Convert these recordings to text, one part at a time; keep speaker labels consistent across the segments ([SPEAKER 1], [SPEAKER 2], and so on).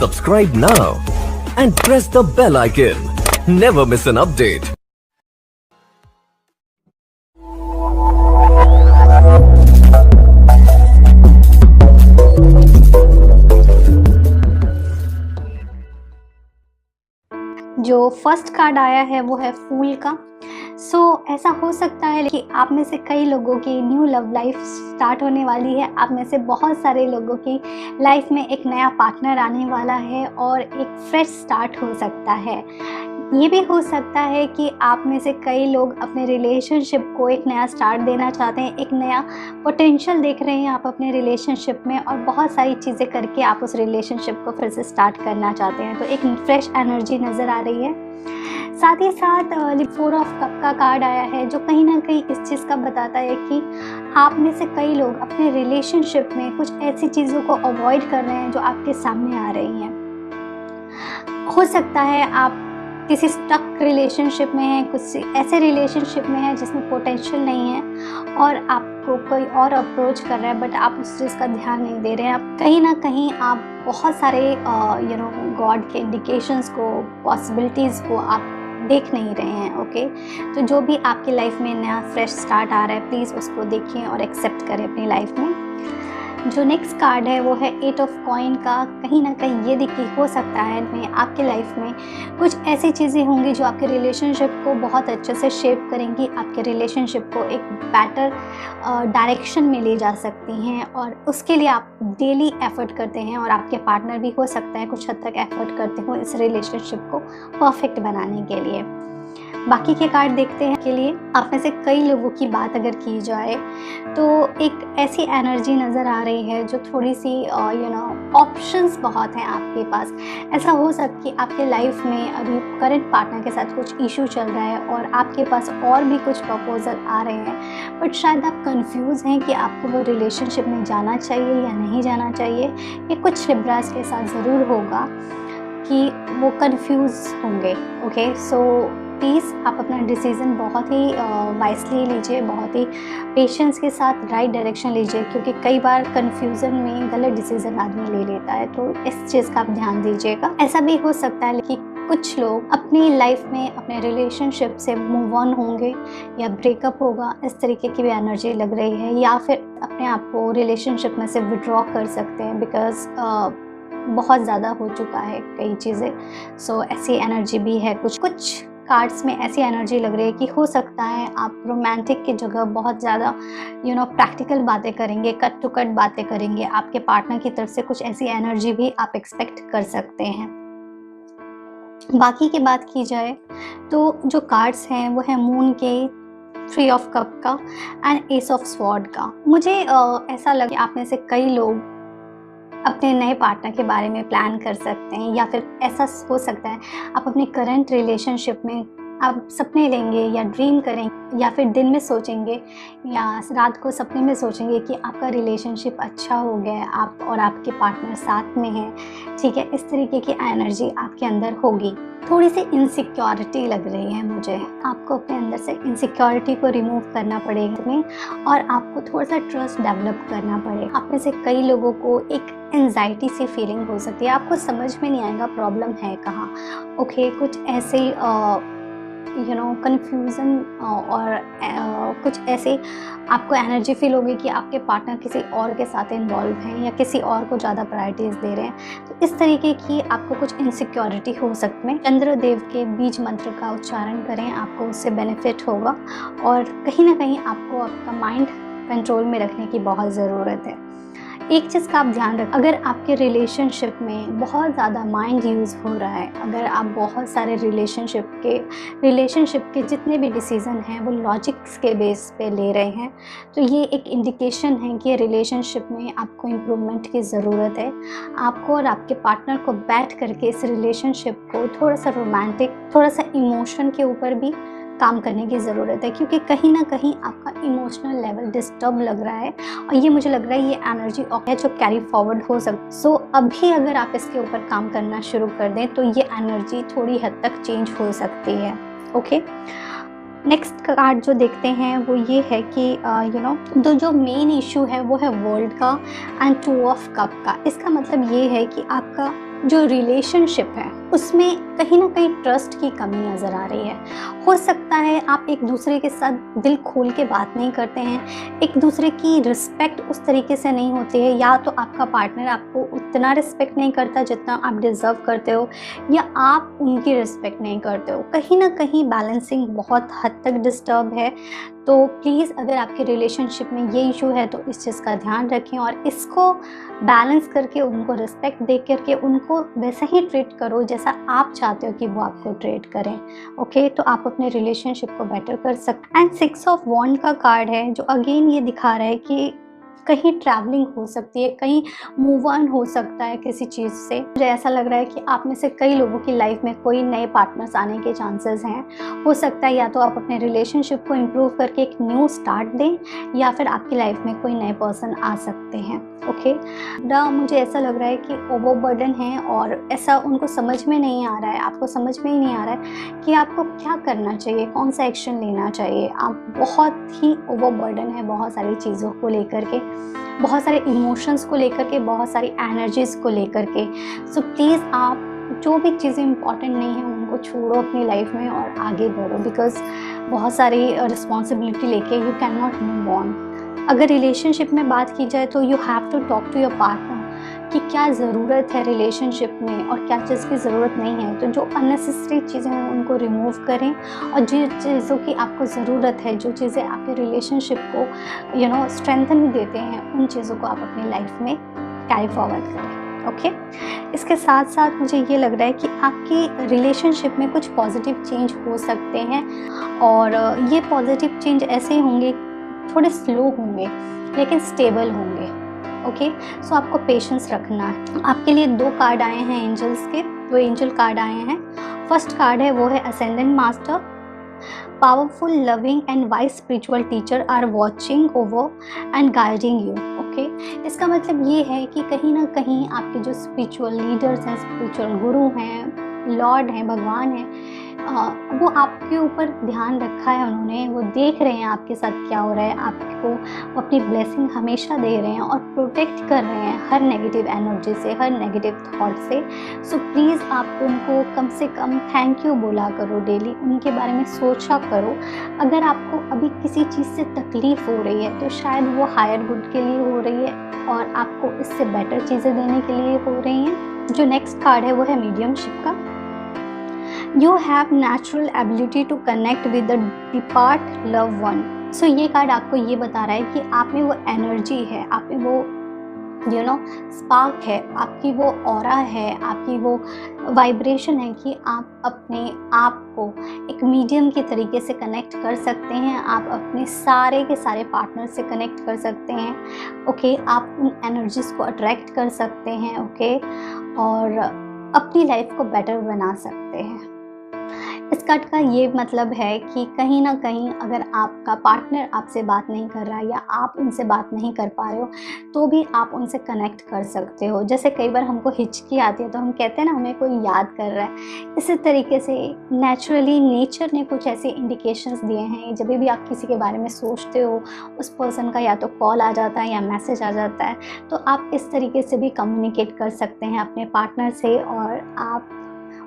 [SPEAKER 1] Subscribe now and press the bell icon. Never miss an update.
[SPEAKER 2] जो first card आया है वो है फूल का। ऐसा हो सकता है कि आप में से कई लोगों की न्यू लव लाइफ स्टार्ट होने वाली है। आप में से बहुत सारे लोगों की लाइफ में एक नया पार्टनर आने वाला है और एक फ्रेश स्टार्ट हो सकता है। ये भी हो सकता है कि आप में से कई लोग अपने रिलेशनशिप को एक नया स्टार्ट देना चाहते हैं, एक नया पोटेंशियल देख रहे हैं आप अपने रिलेशनशिप में और बहुत सारी चीज़ें करके आप उस रिलेशनशिप को फिर से स्टार्ट करना चाहते हैं। तो एक फ्रेश एनर्जी नज़र आ रही है। साथ ही साथ 4 ऑफ कप का कार्ड आया है जो कहीं ना कहीं इस चीज़ का बताता है कि आप में से कई लोग अपने रिलेशनशिप में कुछ ऐसी चीज़ों को अवॉइड कर रहे हैं जो आपके सामने आ रही हैं। हो सकता है आप किसी स्टक रिलेशनशिप में हैं, कुछ ऐसे रिलेशनशिप में हैं जिसमें पोटेंशियल नहीं है और आपको कोई और अप्रोच कर रहा है बट आप उस चीज़ का ध्यान नहीं दे रहे हैं। आप कहीं ना कहीं आप बहुत सारे गॉड के इंडिकेशंस को, पॉसिबिलिटीज़ को आप देख नहीं रहे हैं। ओके, तो जो भी आपकी लाइफ में नया फ्रेश स्टार्ट आ रहा है प्लीज़ उसको देखें और एक्सेप्ट करें अपनी लाइफ में। जो नेक्स्ट कार्ड है वो है 8 ऑफ कॉइन का। कहीं ना कहीं ये देखिए हो सकता है में आपके लाइफ में कुछ ऐसी चीज़ें होंगी जो आपके रिलेशनशिप को बहुत अच्छे से शेप करेंगी, आपके रिलेशनशिप को एक बेटर डायरेक्शन में ले जा सकती हैं और उसके लिए आप डेली एफर्ट करते हैं और आपके पार्टनर भी हो सकता है कुछ हद तक एफर्ट करते हो इस रिलेशनशिप को परफेक्ट बनाने के लिए। बाकी के कार्ड देखते हैं के लिए आप में से कई लोगों की बात अगर की जाए तो एक ऐसी एनर्जी नज़र आ रही है जो थोड़ी सी ऑप्शंस बहुत हैं आपके पास। ऐसा हो सकता है कि आपके लाइफ में अभी करंट पार्टनर के साथ कुछ इशू चल रहा है और आपके पास और भी कुछ प्रपोजल आ रहे हैं बट शायद आप कंफ्यूज हैं कि आपको वो रिलेशनशिप में जाना चाहिए या नहीं जाना चाहिए। ये कुछ लिब्रास के साथ ज़रूर होगा कि वो कंफ्यूज होंगे। ओके, सो प्लीज़ आप अपना डिसीज़न बहुत ही वाइसली लीजिए, बहुत ही पेशेंस के साथ राइट डायरेक्शन लीजिए क्योंकि कई बार कन्फ्यूज़न में गलत डिसीज़न आदमी ले लेता है, तो इस चीज़ का आप ध्यान दीजिएगा। ऐसा भी हो सकता है कि कुछ लोग अपनी लाइफ में अपने रिलेशनशिप से मूव ऑन होंगे या ब्रेकअप होगा, इस तरीके की भी एनर्जी लग रही है, या फिर अपने आप को रिलेशनशिप में से विड्रॉ कर सकते हैं बिकॉज बहुत ज़्यादा हो चुका है कई चीज़ें। सो ऐसी एनर्जी भी है। कुछ कार्ड्स में ऐसी एनर्जी लग रही है कि हो सकता है आप रोमांटिक की जगह बहुत ज़्यादा प्रैक्टिकल बातें करेंगे, कट टू कट बातें करेंगे। आपके पार्टनर की तरफ से कुछ ऐसी एनर्जी भी आप एक्सपेक्ट कर सकते हैं। बाकी की बात की जाए तो जो कार्ड्स हैं वो है मून के, 3 ऑफ कप का एंड एस ऑफ स्वॉर्ड का। मुझे ऐसा लगा आप में से कई लोग अपने नए पार्टनर के बारे में प्लान कर सकते हैं या फिर ऐसा हो सकता है आप अपने करंट रिलेशनशिप में आप सपने लेंगे या ड्रीम करेंगे या फिर दिन में सोचेंगे या रात को सपने में सोचेंगे कि आपका रिलेशनशिप अच्छा हो गया है, आप और आपके पार्टनर साथ में हैं। ठीक है, इस तरीके की एनर्जी आपके अंदर होगी। थोड़ी सी इनसिक्योरिटी लग रही है मुझे। आपको अपने अंदर से इनसिक्योरिटी को रिमूव करना पड़ेगा में और आपको थोड़ा सा ट्रस्ट डेवलप करना पड़ेगा। आप में से कई लोगों को एक एंजाइटी सी फीलिंग हो सकती है, आपको समझ में नहीं आएगा प्रॉब्लम है कहाँ। ओके, कुछ ऐसे कन्फ्यूज़न और कुछ ऐसे आपको एनर्जी फील होगी कि आपके पार्टनर किसी और के साथ इन्वॉल्व हैं या किसी और को ज़्यादा प्रायोरिटीज़ दे रहे हैं। तो इस तरीके की आपको कुछ इनसिक्योरिटी हो सकती है। चंद्रदेव के बीज मंत्र का उच्चारण करें, आपको उससे बेनिफिट होगा और कहीं ना कहीं आपको आपका माइंड कंट्रोल में रखने की बहुत ज़रूरत है। एक चीज़ का आप ध्यान रखें, अगर आपके रिलेशनशिप में बहुत ज़्यादा माइंड यूज़ हो रहा है, अगर आप बहुत सारे रिलेशनशिप के जितने भी डिसीज़न हैं वो लॉजिक्स के बेस पे ले रहे हैं, तो ये एक इंडिकेशन है कि रिलेशनशिप में आपको इम्प्रूवमेंट की ज़रूरत है। आपको और आपके पार्टनर को बैठ करके इस रिलेशनशिप को थोड़ा सा रोमांटिक, थोड़ा सा इमोशन के ऊपर भी काम करने की ज़रूरत है क्योंकि कहीं ना कहीं आपका इमोशनल लेवल डिस्टर्ब लग रहा है और ये मुझे लग रहा है ये एनर्जी है जो कैरी फॉरवर्ड हो सकती। सो अभी अगर आप इसके ऊपर काम करना शुरू कर दें तो ये एनर्जी थोड़ी हद तक चेंज हो सकती है। ओके, नेक्स्ट कार्ड जो देखते हैं वो ये है कि तो जो मेन इशू है वो है वर्ल्ड का एंड 2 ऑफ कप का। इसका मतलब ये है कि आपका जो रिलेशनशिप है उसमें कहीं ना कहीं ट्रस्ट की कमी नज़र आ रही है। हो सकता है आप एक दूसरे के साथ दिल खोल के बात नहीं करते हैं, एक दूसरे की रिस्पेक्ट उस तरीके से नहीं होती है, या तो आपका पार्टनर आपको उतना रिस्पेक्ट नहीं करता जितना आप डिज़र्व करते हो, या आप उनकी रिस्पेक्ट नहीं करते हो। कहीं ना कहीं बैलेंसिंग बहुत हद तक डिस्टर्ब है। तो प्लीज़ अगर आपके रिलेशनशिप में ये इशू है तो इस चीज़ का ध्यान रखें और इसको बैलेंस करके उनको रिस्पेक्ट दे करके उनको वैसा ही ट्रीट करो जैसा आप चाहते हो कि वो आपको ट्रीट करें। ओके, तो आप अपने रिलेशनशिप को बेटर कर सकते हैं। एंड 6 ऑफ वॉन्ड का कार्ड है जो अगेन ये दिखा रहा है कि कहीं ट्रैवलिंग हो सकती है, कहीं मूव ऑन हो सकता है किसी चीज़ से। मुझे ऐसा लग रहा है कि आप में से कई लोगों की लाइफ में कोई नए पार्टनर्स आने के चांसेस हैं। हो सकता है या तो आप अपने रिलेशनशिप को इम्प्रूव करके एक न्यू स्टार्ट दें, या फिर आपकी लाइफ में कोई नए पर्सन आ सकते हैं। ओके, मुझे ऐसा लग रहा है कि ओवरबर्डन है और ऐसा उनको समझ में नहीं आ रहा है, आपको समझ में ही नहीं आ रहा है कि आपको क्या करना चाहिए, कौन सा एक्शन लेना चाहिए। आप बहुत ही ओवरबर्डन है बहुत सारी चीज़ों को लेकर के, बहुत सारे इमोशंस को लेकर के, बहुत सारी एनर्जीज़ को लेकर के। सो प्लीज़ आप जो भी चीज़ें इंपॉर्टेंट नहीं हैं उनको छोड़ो अपनी लाइफ में और आगे बढ़ो, बिकॉज बहुत सारी रिस्पॉन्सिबिलिटी लेके you can not move on. अगर रिलेशनशिप में बात की जाए तो you have to talk to your partner कि क्या ज़रूरत है रिलेशनशिप में और क्या चीज़ की ज़रूरत नहीं है। तो जो अननेसेसरी चीज़ें हैं उनको रिमूव करें और जिन चीज़ों की आपको ज़रूरत है, जो चीज़ें आपके रिलेशनशिप को स्ट्रेंथन देते हैं, उन चीज़ों को आप अपनी लाइफ में कैरी फॉरवर्ड करें। ओके, इसके साथ साथ मुझे ये लग रहा है कि आपकी रिलेशनशिप में कुछ पॉजिटिव चेंज हो सकते हैं और ये पॉजिटिव चेंज ऐसे ही होंगे, थोड़े स्लो होंगे लेकिन स्टेबल होंगे। ओके, सो आपको पेशेंस रखना है। आपके लिए 2 कार्ड आए हैं एंजल्स के, 2 एंजल कार्ड आए हैं। फर्स्ट कार्ड है वो है ascendant master. Powerful, loving and wise spiritual teacher are watching over and guiding you. Okay, इसका मतलब ये है कि कहीं ना कहीं आपके जो स्पिरिचुअल लीडर्स हैं, स्पिरिचुअल गुरु हैं, लॉर्ड हैं, भगवान हैं, वो आपके ऊपर ध्यान रखा है उन्होंने, वो देख रहे हैं आपके साथ क्या हो रहा है, आपको वो अपनी ब्लेसिंग हमेशा दे रहे हैं और प्रोटेक्ट कर रहे हैं हर नेगेटिव एनर्जी से, हर नेगेटिव थॉट से। सो प्लीज़ आप उनको कम से कम थैंक यू बोला करो डेली, उनके बारे में सोचा करो। अगर आपको अभी किसी चीज़ से तकलीफ़ हो रही है तो शायद वो हायर गुड के लिए हो रही है और आपको इससे बेटर चीज़ें देने के लिए हो रही हैं। जो नेक्स्ट कार्ड है वो है मीडियमशिप का। You have natural ability to connect with the depart loved one। सो ये कार्ड आपको ये बता रहा है कि आप में वो एनर्जी है, आप में वो स्पार्क है, आपकी वो ऑरा है, आपकी वो वाइब्रेशन है कि आप अपने आप को एक मीडियम के तरीके से कनेक्ट कर सकते हैं। आप अपने सारे के सारे पार्टनर से कनेक्ट कर सकते हैं। ओके, आप उन एनर्जीज़ को अट्रैक्ट कर सकते हैं। ओके, और अपनी लाइफ को बेटर बना सकते हैं। इस कार्ड का ये मतलब है कि कहीं ना कहीं अगर आपका पार्टनर आपसे बात नहीं कर रहा है या आप उनसे बात नहीं कर पा रहे हो तो भी आप उनसे कनेक्ट कर सकते हो। जैसे कई बार हमको हिचकी आती है तो हम कहते हैं ना हमें कोई याद कर रहा है, इसी तरीके से नेचुरली नेचर ने कुछ ऐसे इंडिकेशंस दिए हैं। जब भी आप किसी के बारे में सोचते हो उस पर्सन का या तो कॉल आ जाता है या मैसेज आ जाता है, तो आप इस तरीके से भी कम्युनिकेट कर सकते हैं अपने पार्टनर से और आप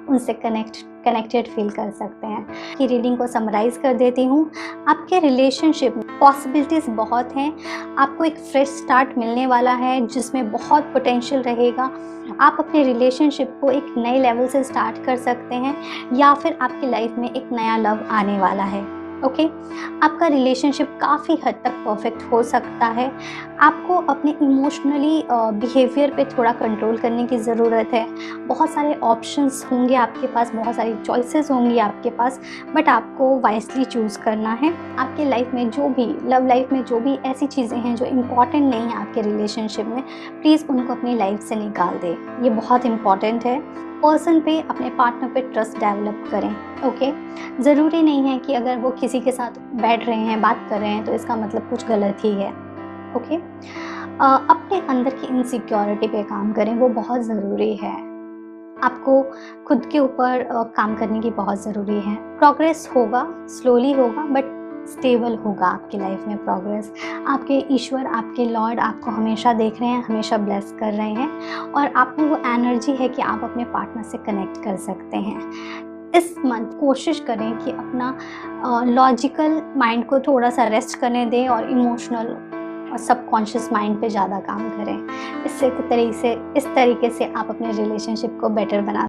[SPEAKER 2] उनसे कनेक्टेड फील कर सकते हैं। की रीडिंग को समराइज़ कर देती हूँ। आपके रिलेशनशिप में पॉसिबिलिटीज़ बहुत हैं। आपको एक फ्रेश स्टार्ट मिलने वाला है जिसमें बहुत पोटेंशियल रहेगा। आप अपने रिलेशनशिप को एक नए लेवल से स्टार्ट कर सकते हैं या फिर आपकी लाइफ में एक नया लव आने वाला है। ओके, आपका रिलेशनशिप काफ़ी हद तक परफेक्ट हो सकता है। आपको अपने इमोशनली बिहेवियर पे थोड़ा कंट्रोल करने की ज़रूरत है। बहुत सारे ऑप्शंस होंगे आपके पास, बहुत सारी चॉइसेस होंगी आपके पास, बट आपको वाइजली चूज़ करना है। आपके लाइफ में जो भी लव लाइफ में जो भी ऐसी चीज़ें हैं जो इम्पॉर्टेंट नहीं है आपके रिलेशनशिप में, प्लीज़ उनको अपनी लाइफ से निकाल दें। ये बहुत इम्पॉर्टेंट है। पर्सन पे, अपने पार्टनर पे ट्रस्ट डेवलप करें। ओके, ज़रूरी नहीं है कि अगर वो किसी के साथ बैठ रहे हैं, बात कर रहे हैं तो इसका मतलब कुछ गलत ही है। ओके, अपने अंदर की इनसिक्योरिटी पे काम करें, वो बहुत ज़रूरी है। आपको खुद के ऊपर काम करने की बहुत ज़रूरी है। प्रोग्रेस होगा, स्लोली होगा, बट स्टेबल होगा आपकी लाइफ में प्रोग्रेस। आपके ईश्वर, आपके लॉर्ड आपको हमेशा देख रहे हैं, हमेशा ब्लेस कर रहे हैं, और आप में वो एनर्जी है कि आप अपने पार्टनर से कनेक्ट कर सकते हैं। इस मंथ कोशिश करें कि अपना लॉजिकल माइंड को थोड़ा सा रेस्ट करने दें और इमोशनल और सबकॉन्शियस माइंड पे ज़्यादा काम करें। इस तरीके से आप अपने रिलेशनशिप को बेटर बना